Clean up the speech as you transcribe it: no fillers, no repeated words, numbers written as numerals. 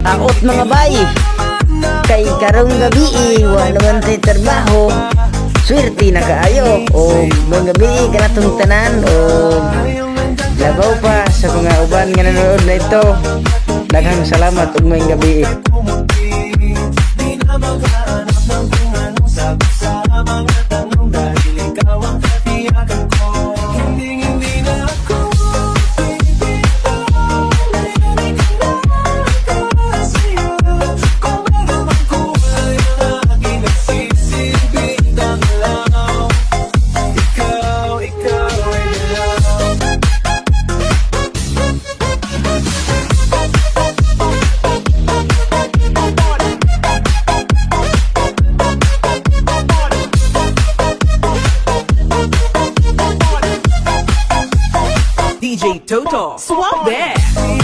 Taot mga bay, kay karong gabi wa naman tay trabaho. Swerte na kaayo o mga gabi kanatong tanan o labaw pa sa mga uban nga nanonood na ito. Daghang salamat ug may gabi. DJ Toto, swap that.